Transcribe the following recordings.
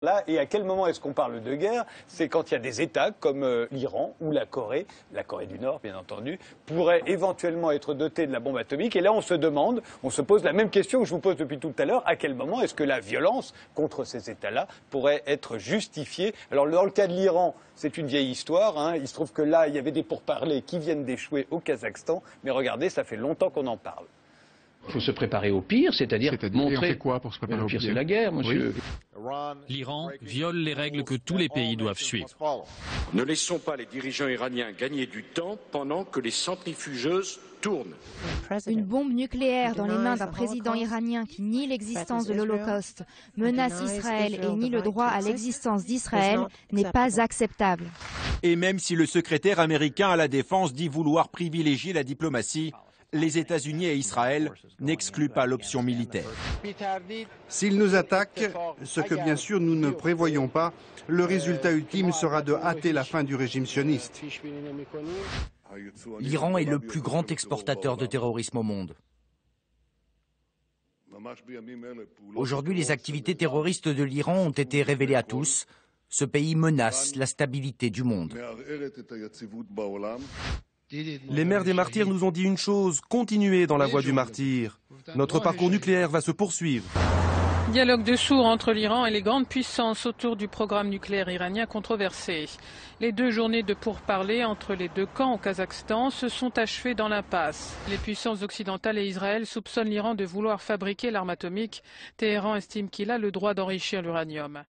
Là, et à quel moment est-ce qu'on parle de guerre? C'est quand il y a des États comme l'Iran ou la Corée du Nord bien entendu, pourraient éventuellement être dotés de la bombe atomique. Et là, on se pose la même question que je vous pose depuis tout à l'heure. À quel moment est-ce que la violence contre ces États-là pourrait être justifiée? Alors, dans le cas de l'Iran, c'est une vieille histoire, hein. Il se trouve que là, il y avait des pourparlers qui viennent d'échouer au Kazakhstan. Mais regardez, ça fait longtemps qu'on en parle. Il faut se préparer au pire, c'est-à-dire montrer... Et on fait quoi pour se préparer au pire? C'est la guerre, monsieur. Oui. L'Iran viole les règles que tous les pays doivent suivre. Ne laissons pas les dirigeants iraniens gagner du temps pendant que les centrifugeuses tournent. Une bombe nucléaire dans les mains d'un président iranien qui nie l'existence de l'Holocauste, menace Israël et nie le droit à l'existence d'Israël n'est pas acceptable. Et même si le secrétaire américain à la Défense dit vouloir privilégier la diplomatie, les États-Unis et Israël n'excluent pas l'option militaire. S'ils nous attaquent, ce que bien sûr nous ne prévoyons pas, le résultat ultime sera de hâter la fin du régime sioniste. L'Iran est le plus grand exportateur de terrorisme au monde. Aujourd'hui, les activités terroristes de l'Iran ont été révélées à tous. Ce pays menace la stabilité du monde. Les mères des martyrs nous ont dit une chose, continuez dans la voie du martyr. Notre parcours nucléaire va se poursuivre. Dialogue de sourds entre l'Iran et les grandes puissances autour du programme nucléaire iranien controversé. Les 2 journées de pourparlers entre les 2 camps au Kazakhstan se sont achevées dans l'impasse. Les puissances occidentales et Israël soupçonnent l'Iran de vouloir fabriquer l'arme atomique. Téhéran estime qu'il a le droit d'enrichir l'uranium.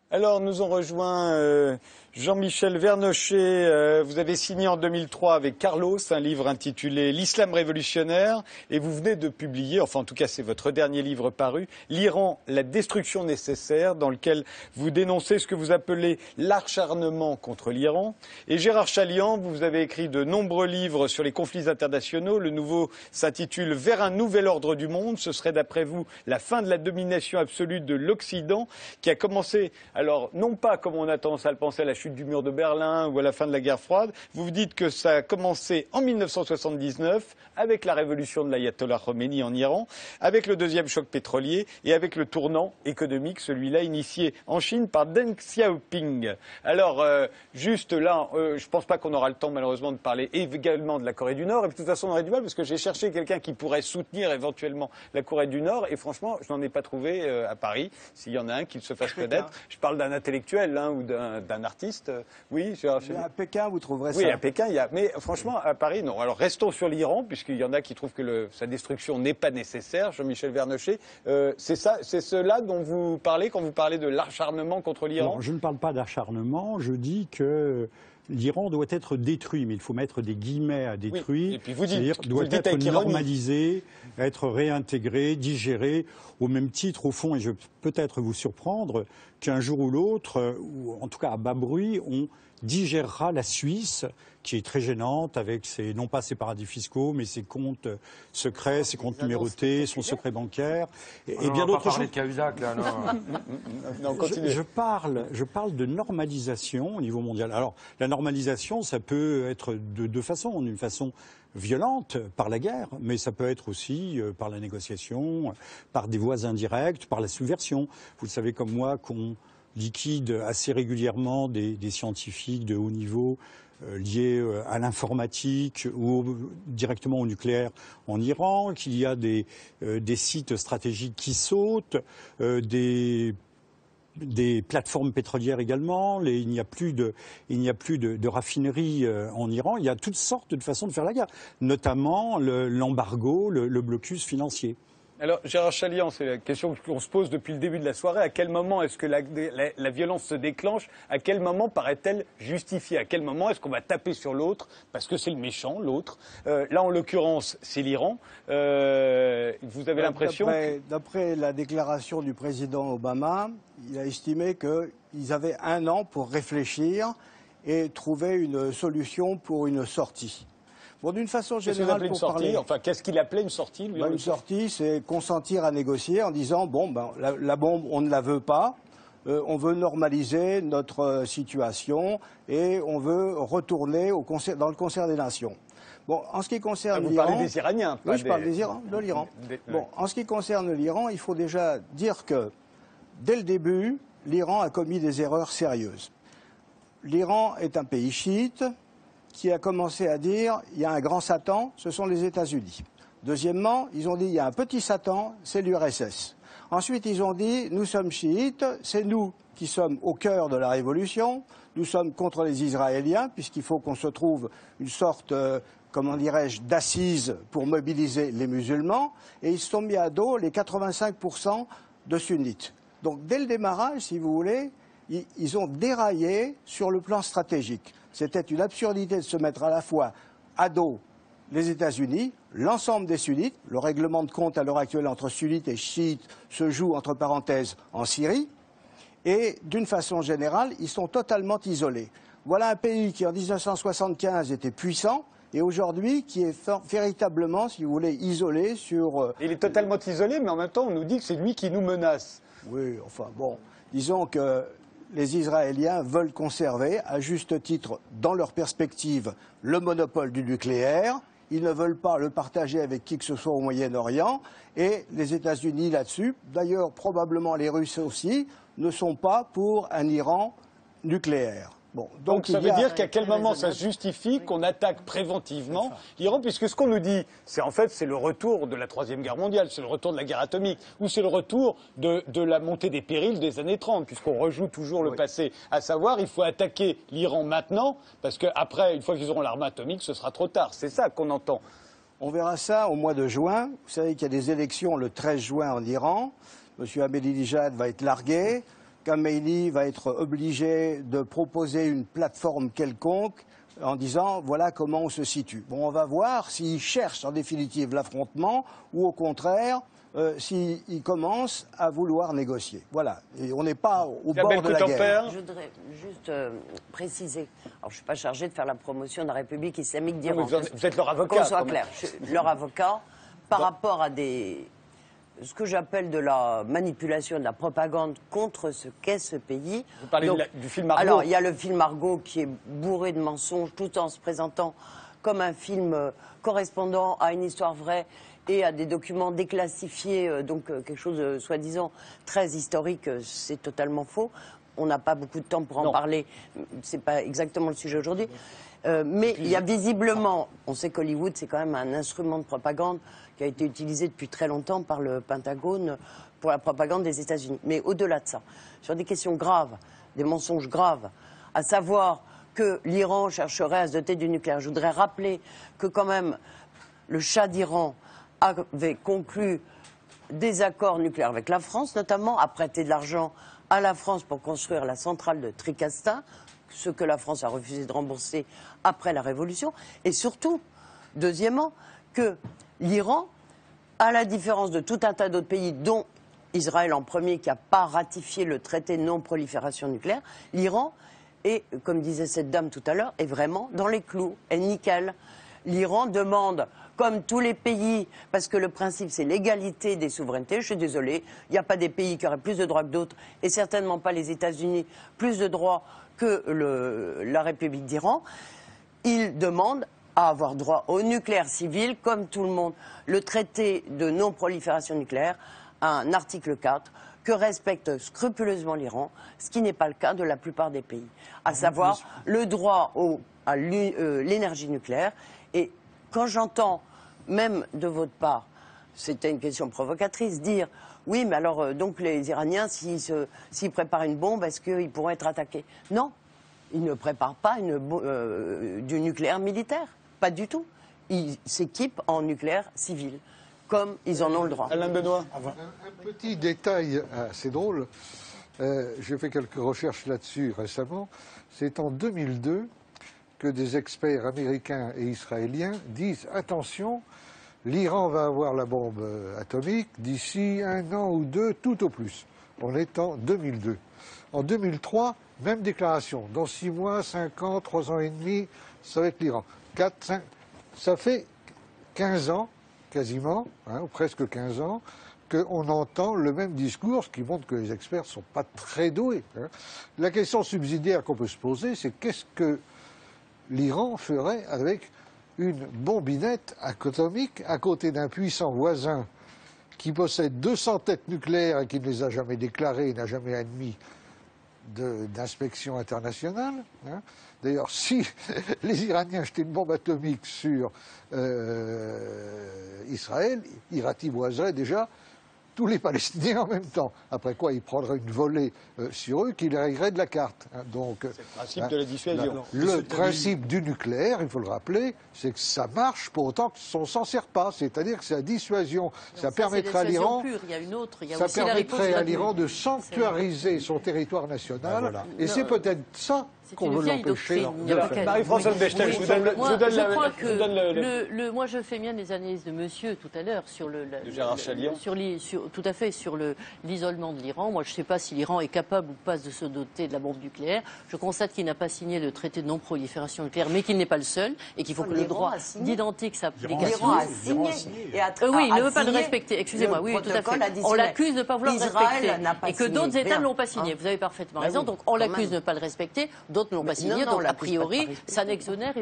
Alors, nous ont rejoint Jean-Michel Vernochet. Vous avez signé en 2003 avec Carlos un livre intitulé L'Islam révolutionnaire. Et vous venez de publier, enfin en tout cas c'est votre dernier livre paru, L'Iran, la destruction nécessaire, dans lequel vous dénoncez ce que vous appelez l'acharnement contre l'Iran. Et Gérard Chaliand, vous avez écrit de nombreux livres sur les conflits internationaux. Le nouveau s'intitule Vers un nouvel ordre du monde. Ce serait d'après vous la fin de la domination absolue de l'Occident qui a commencé... Alors, non pas comme on a tendance à le penser à la chute du mur de Berlin ou à la fin de la guerre froide, vous vous dites que ça a commencé en 1979 avec la révolution de l'ayatollah Khomeini en Iran, avec le deuxième choc pétrolier et avec le tournant économique, celui-là initié en Chine par Deng Xiaoping. Alors, juste là, je ne pense pas qu'on aura le temps malheureusement de parler également de la Corée du Nord, et de toute façon on aurait du mal parce que j'ai cherché quelqu'un qui pourrait soutenir éventuellement la Corée du Nord, et franchement, je n'en ai pas trouvé à Paris, s'il y en a un qui se fasse connaître. Je parle d'un intellectuel ou d'un artiste. Oui, à Pékin, vous trouverez ça. Oui, à Pékin, il y a. Mais franchement, à Paris, non. Alors restons sur l'Iran, puisqu'il y en a qui trouvent que sa destruction n'est pas nécessaire. Jean-Michel Vernochet, c'est cela dont vous parlez quand vous parlez de l'acharnement contre l'Iran? Je ne parle pas d'acharnement. Je dis que l'Iran doit être détruit, mais il faut mettre des guillemets à détruit. Oui. Et puis vous dites, c'est-à-dire doit être normalisé, être réintégré, digéré, au même titre, au fond, et je vais peut-être vous surprendre, qu'un jour ou l'autre, ou en tout cas à bas bruit, on digérera la Suisse, qui est très gênante, avec non pas ses paradis fiscaux, mais ses comptes secrets, ses comptes numérotés, son secret bancaire, et bien d'autres choses. De Cahuzac, là, non. Je parle de normalisation au niveau mondial. Alors, la normalisation, ça peut être de 2 façons. D'une façon violente, par la guerre, mais ça peut être aussi par la négociation, par des voies indirectes, par la subversion. Vous le savez comme moi qu'on liquide assez régulièrement des scientifiques de haut niveau liés à l'informatique ou directement au nucléaire en Iran, qu'il y a des sites stratégiques qui sautent, des plateformes pétrolières également, il n'y a plus de raffineries en Iran. Il y a toutes sortes de façons de faire la guerre, notamment l'embargo, le blocus financier. Alors, Gérard Chaliand, c'est la question qu'on se pose depuis le début de la soirée. À quel moment est-ce que la violence se déclenche? À quel moment paraît-elle justifiée? À quel moment est-ce qu'on va taper sur l'autre parce que c'est le méchant, l'autre? Là, en l'occurrence, c'est l'Iran. Vous avez l'impression D'après la déclaration du président Obama, il a estimé qu'ils avaient 1 an pour réfléchir et trouver une solution pour une sortie. Bon, d'une façon générale, qu'est-ce qu'il appelait une sortie, lui? Une sortie, c'est consentir à négocier en disant la bombe, on ne la veut pas, on veut normaliser notre situation et on veut retourner dans le concert des nations. Bon, en ce qui concerne l'Iran, vous parlez des Iraniens, oui, je parle de l'Iran. Bon, en ce qui concerne l'Iran, il faut déjà dire que dès le début, l'Iran a commis des erreurs sérieuses. L'Iran est un pays chiite qui a commencé à dire il y a un grand Satan, ce sont les États-Unis. Deuxièmement, ils ont dit il y a un petit Satan, c'est l'URSS. Ensuite, ils ont dit nous sommes chiites, c'est nous qui sommes au cœur de la révolution, nous sommes contre les Israéliens, puisqu'il faut qu'on se trouve une sorte, comment dirais-je, d'assise pour mobiliser les musulmans, et ils se sont mis à dos les 85% de sunnites. Donc dès le démarrage, si vous voulez, ils ont déraillé sur le plan stratégique. C'était une absurdité de se mettre à la fois à dos les États-Unis, l'ensemble des sunnites. Le règlement de compte à l'heure actuelle entre sunnites et chiites se joue, entre parenthèses, en Syrie. Et d'une façon générale, ils sont totalement isolés. Voilà un pays qui, en 1975, était puissant et aujourd'hui qui est véritablement, si vous voulez, isolé sur... Il est totalement isolé, mais en même temps, on nous dit que c'est lui qui nous menace. Oui, enfin bon, disons que les Israéliens veulent conserver, à juste titre, dans leur perspective, le monopole du nucléaire. Ils ne veulent pas le partager avec qui que ce soit au Moyen-Orient. Et les États-Unis là-dessus, d'ailleurs probablement les Russes aussi, ne sont pas pour un Iran nucléaire. Bon, donc ça veut dire qu'à quel moment ça se justifie qu'on attaque préventivement l'Iran, puisque ce qu'on nous dit, c'est en fait c'est le retour de la Troisième Guerre mondiale, c'est le retour de la guerre atomique, ou c'est le retour de la montée des périls des années 30, puisqu'on rejoue toujours le passé. À savoir, il faut attaquer l'Iran maintenant, parce qu'après, une fois qu'ils auront l'arme atomique, ce sera trop tard. C'est ça qu'on entend. On verra ça au mois de juin. Vous savez qu'il y a des élections le 13 juin en Iran. M. Ahmadinejad va être largué. Khamenei va être obligé de proposer une plateforme quelconque en disant voilà comment on se situe. Bon, on va voir s'il cherche en définitive l'affrontement ou au contraire s'il commence à vouloir négocier. Voilà, et on n'est pas au bord de la guerre. Je voudrais juste préciser, alors je ne suis pas chargé de faire la promotion de la République islamique d'Iran. Vous êtes leur avocat. Qu'on soit clair, je suis leur avocat par rapport à ce que j'appelle de la manipulation, de la propagande contre ce qu'est ce pays. Vous parlez du film Argo. Alors, il y a le film Argo qui est bourré de mensonges tout en se présentant comme un film correspondant à une histoire vraie et à des documents déclassifiés, donc quelque chose de soi-disant très historique, c'est totalement faux. On n'a pas beaucoup de temps pour en parler, c'est pas exactement le sujet aujourd'hui. Mais il y a visiblement, on sait qu'Hollywood c'est quand même un instrument de propagande qui a été utilisé depuis très longtemps par le Pentagone pour la propagande des États-Unis. Mais au-delà de ça, sur des questions graves, des mensonges graves, à savoir que l'Iran chercherait à se doter du nucléaire. Je voudrais rappeler que quand même le Shah d'Iran avait conclu des accords nucléaires avec la France, notamment a prêté de l'argent à la France pour construire la centrale de Tricastin, ce que la France a refusé de rembourser après la Révolution. Et surtout, deuxièmement, que l'Iran, à la différence de tout un tas d'autres pays, dont Israël en premier, qui n'a pas ratifié le traité de non-prolifération nucléaire, l'Iran est, comme disait cette dame tout à l'heure, est vraiment dans les clous, est nickel. L'Iran demande, comme tous les pays, parce que le principe c'est l'égalité des souverainetés, je suis désolée, il n'y a pas des pays qui auraient plus de droits que d'autres, et certainement pas les États-Unis, plus de droits que la République d'Iran. Ils demandent à avoir droit au nucléaire civil, comme tout le monde. Le traité de non-prolifération nucléaire a un article 4 que respecte scrupuleusement l'Iran, ce qui n'est pas le cas de la plupart des pays, à savoir le droit à l'énergie nucléaire. Et quand j'entends, même de votre part, c'était une question provocatrice, dire oui, mais alors donc les Iraniens, s'ils préparent une bombe, est-ce qu'ils pourront être attaqués? Non, ils ne préparent pas du nucléaire militaire, pas du tout. Ils s'équipent en nucléaire civil, comme ils en ont le droit. Alain Benoît. Un petit détail assez drôle, j'ai fait quelques recherches là-dessus récemment, c'est en 2002 que des experts américains et israéliens disent attention, l'Iran va avoir la bombe atomique d'ici 1 an ou 2, tout au plus. On est en 2002. En 2003, même déclaration. Dans 6 mois, 5 ans, 3 ans et demi, ça va être l'Iran. 4, 5, ça fait 15 ans, quasiment, ou presque 15 ans, qu'on entend le même discours, ce qui montre que les experts ne sont pas très doués. La question subsidiaire qu'on peut se poser, c'est qu'est-ce que l'Iran ferait avec une bombinette atomique à côté d'un puissant voisin qui possède 200 têtes nucléaires et qui ne les a jamais déclarées, n'a jamais admis d'inspection internationale. Hein. D'ailleurs, si les Iraniens jetaient une bombe atomique sur Israël, ils ratiboiseraient déjà tous les Palestiniens en même temps. Après quoi, ils prendraient une volée sur eux qui les rayerait de la carte. Hein. Donc, c'est le principe de la dissuasion. Le principe du nucléaire, il faut le rappeler, c'est que ça marche pour autant qu'on ne s'en sert pas. C'est-à-dire que c'est la dissuasion. Ça permettrait à l'Iran, de sanctuariser son territoire national. Voilà. Et c'est peut-être ça qu'on veut l'empêcher. Marie-Françoise Bechtel, je vous donne moi, je fais bien les analyses de monsieur tout à l'heure sur Gérard Chaliand. Tout à fait, sur l'isolement de l'Iran. Moi, je ne sais pas si l'Iran est capable ou pas de se doter de la bombe nucléaire. Je constate qu'il n'a pas signé le traité de non-prolifération nucléaire, mais qu'il n'est pas le seul, et qu'il faut que le droit d'identique s'applique. L'Iran a signé. Oui, il ne veut pas le respecter. Excusez-moi, oui, tout à fait. On l'accuse de ne pas vouloir le respecter. Et que d'autres États ne l'ont pas signé. Vous avez parfaitement raison. Donc, on l'accuse de ne pas le respecter. D'autres ne l'ont pas signé, donc a priori, ça n'exonère.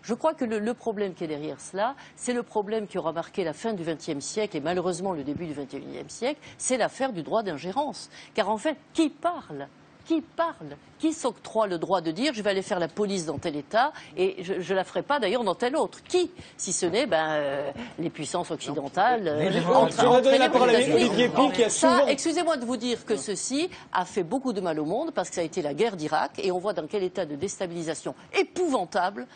Je crois que le problème qui est derrière cela, c'est le problème qui aura marqué la fin du XXe siècle et malheureusement le début du XXIe siècle, c'est l'affaire du droit d'ingérence. Car en fait, qui parle ? Qui s'octroie le droit de dire je vais aller faire la police dans tel État et je ne la ferai pas d'ailleurs dans tel autre? Qui? Si ce n'est les puissances occidentales. Excusez-moi de vous dire que ceci a fait beaucoup de mal au monde parce que ça a été la guerre d'Irak et on voit dans quel état de déstabilisation épouvantable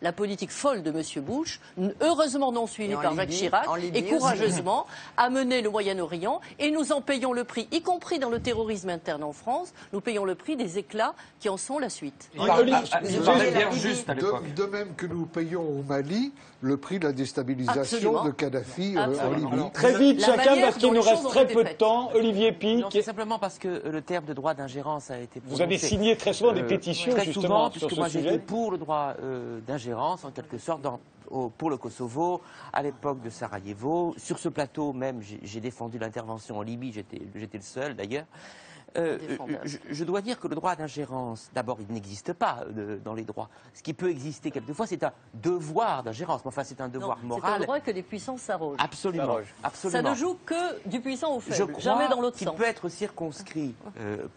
la politique folle de M. Bush, heureusement non suivie par Jacques Chirac, et courageusement a mené le Moyen-Orient et nous en payons le prix, y compris dans le terrorisme interne en France, nous payons le prix des éclats qui en sont la suite. De même que nous payons au Mali le prix de la déstabilisation de Kadhafi en Libye. Très vite, chacun, parce qu'il nous reste très peu de temps. Olivier Pic. C'est simplement parce que le terme de droit d'ingérence a été prononcé. Vous avez signé très souvent des pétitions, très justement, souvent, sur ce moi sujet. j'étais pour le droit d'ingérence, en quelque sorte, pour le Kosovo, à l'époque de Sarajevo. Sur ce plateau même, j'ai défendu l'intervention en Libye, j'étais le seul d'ailleurs. Je dois dire que le droit d'ingérence, d'abord, il n'existe pas dans les droits. Ce qui peut exister quelquefois, c'est un devoir d'ingérence. Enfin, c'est un devoir moral. C'est un droit que les puissants s'arrogent. Absolument. Ça ne joue que du puissant au faible, jamais dans l'autre sens. Je crois qu'il peut être circonscrit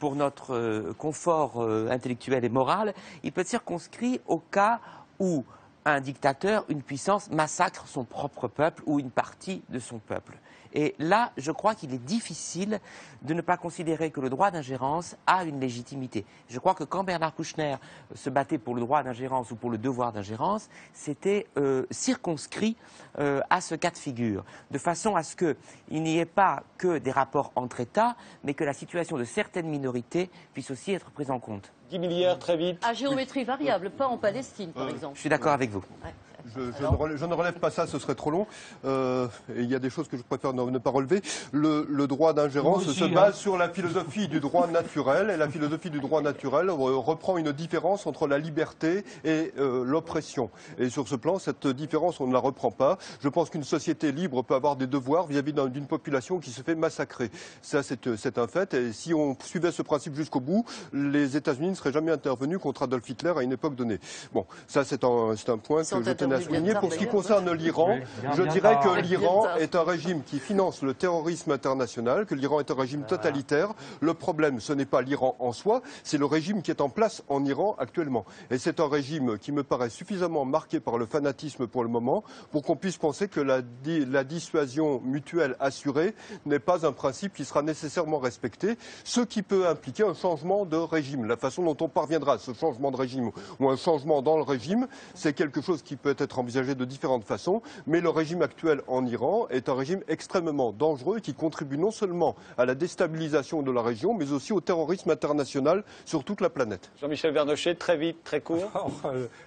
pour notre confort intellectuel et moral. Il peut être circonscrit au cas où un dictateur, une puissance, massacre son propre peuple ou une partie de son peuple. Et là, je crois qu'il est difficile de ne pas considérer que le droit d'ingérence a une légitimité. Je crois que quand Bernard Kouchner se battait pour le droit d'ingérence ou pour le devoir d'ingérence, c'était circonscrit à ce cas de figure, de façon à ce qu'il n'y ait pas que des rapports entre États, mais que la situation de certaines minorités puisse aussi être prise en compte. 10 milliards, très vite. À géométrie variable, pas en Palestine, par exemple. Je suis d'accord avec vous. Ouais. Je ne relève pas ça, ce serait trop long. Et il y a des choses que je préfère ne pas relever. Le droit d'ingérence se base sur la philosophie du droit naturel. Et la philosophie du droit naturel reprend une différence entre la liberté et l'oppression. Et sur ce plan, cette différence, on ne la reprend pas. Je pense qu'une société libre peut avoir des devoirs vis-à-vis d'une population qui se fait massacrer. Ça, c'est un fait. Et si on suivait ce principe jusqu'au bout, les États-Unis ne seraient jamais intervenus contre Adolf Hitler à une époque donnée. Bon, ça, c'est un point que je tenais à souligner. Pour ce qui concerne l'Iran, je dirais que l'Iran est un régime qui finance le terrorisme international, que l'Iran est un régime totalitaire. Le problème, ce n'est pas l'Iran en soi, c'est le régime qui est en place en Iran actuellement. Et c'est un régime qui me paraît suffisamment marqué par le fanatisme pour le moment, pour qu'on puisse penser que la dissuasion mutuelle assurée n'est pas un principe qui sera nécessairement respecté, ce qui peut impliquer un changement de régime. La façon dont on parviendra à ce changement de régime ou un changement dans le régime, c'est quelque chose qui peut être envisagé de différentes façons, mais le régime actuel en Iran est un régime extrêmement dangereux qui contribue non seulement à la déstabilisation de la région, mais aussi au terrorisme international sur toute la planète. Jean-Michel Vernochet, très vite, très court.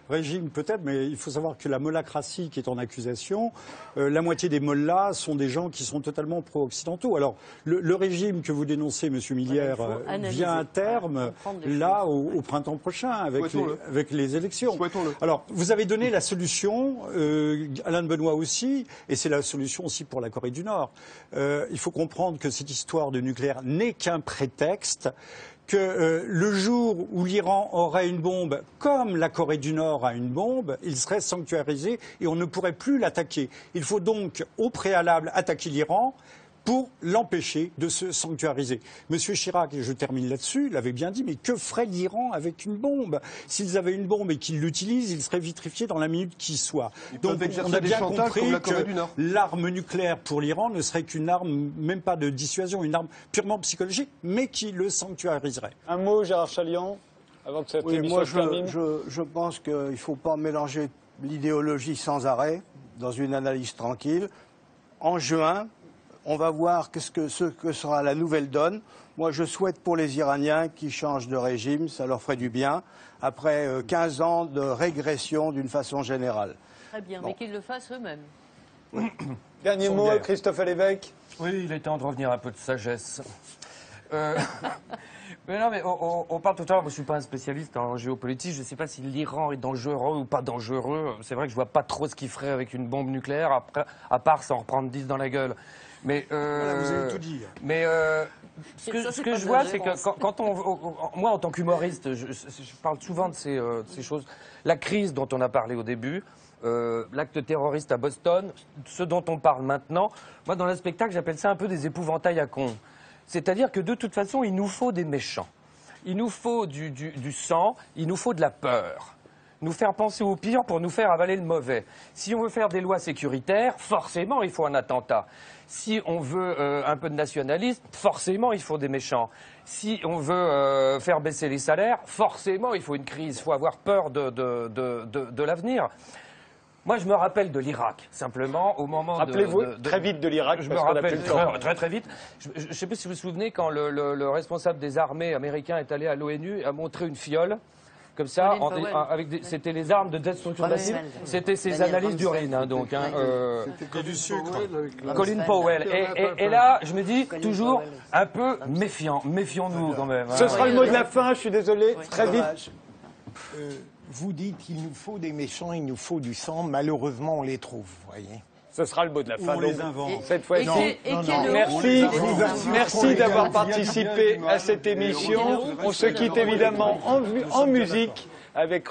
Régime peut-être, mais il faut savoir que la mollacratie qui est en accusation, la moitié des mollahs sont des gens qui sont totalement pro-occidentaux. Alors, le régime que vous dénoncez, M. Millière, vient à terme, là, au printemps prochain, avec les élections. Alors, vous avez donné la solution, Alain Benoît aussi, et c'est la solution aussi pour la Corée du Nord. Il faut comprendre que cette histoire de nucléaire n'est qu'un prétexte, que le jour où l'Iran aurait une bombe, comme la Corée du Nord a une bombe, il serait sanctuarisé et on ne pourrait plus l'attaquer. Il faut donc, au préalable, attaquer l'Iran, pour l'empêcher de se sanctuariser. Monsieur Chirac, et je termine là-dessus, l'avait bien dit, mais que ferait l'Iran avec une bombe? S'ils avaient une bombe et qu'ils l'utilisent, ils seraient vitrifiés dans la minute qui soit. Donc on a bien compris que l'arme nucléaire pour l'Iran ne serait qu'une arme, même pas de dissuasion, une arme purement psychologique, mais qui le sanctuariserait. Un mot, Gérard Chaliand, avant que cette émission se termine. Je pense qu'il ne faut pas mélanger l'idéologie sans arrêt dans une analyse tranquille. En juin, on va voir ce que sera la nouvelle donne. Moi, je souhaite pour les Iraniens qu'ils changent de régime, ça leur ferait du bien, après 15 ans de régression d'une façon générale. Très bien, mais qu'ils le fassent eux-mêmes. Oui. Dernier mot, Christophe Lévesque. Oui, il est temps de revenir un peu de sagesse. Mais non, mais on parle tout à l'heure, moi je suis pas un spécialiste en géopolitique, je ne sais pas si l'Iran est dangereux ou pas dangereux. C'est vrai que je vois pas trop ce qu'il ferait avec une bombe nucléaire, après, à part s'en reprendre 10 dans la gueule. Mais voilà, vous avez tout dit. Mais ce que je vois, c'est que moi, en tant qu'humoriste, je parle souvent de ces choses. La crise dont on a parlé au début, l'acte terroriste à Boston, ce dont on parle maintenant, moi, dans le spectacle, j'appelle ça un peu des épouvantails à cons. C'est-à-dire que de toute façon, il nous faut des méchants. Il nous faut du sang, il nous faut de la peur. Nous faire penser au pire pour nous faire avaler le mauvais. Si on veut faire des lois sécuritaires, forcément, il faut un attentat. Si on veut un peu de nationalisme, forcément, il faut des méchants. Si on veut faire baisser les salaires, forcément, il faut une crise. Il faut avoir peur de l'avenir. Moi, je me rappelle de l'Irak, simplement, au moment Rappelez-vous très vite de l'Irak. Je me rappelle très vite. Je ne sais pas si vous vous souvenez, quand le responsable des armées américains est allé à l'ONU, a montré une fiole, comme ça, c'était les armes de destruction massive, c'était ses analyses d'urine, hein, donc. C'était du sucre. Colin Powell. Et là, je me dis, toujours un peu méfiant. Méfions-nous, quand même. Ce sera le mot de la fin, je suis désolé. Très vite. Vous dites qu'il nous faut des méchants, il nous faut du sang. Malheureusement, on les trouve, vous voyez. Ce sera le mot de la fin. On les invente. Cette fois-ci. Merci d'avoir participé à cette émission. On se quitte évidemment en musique avec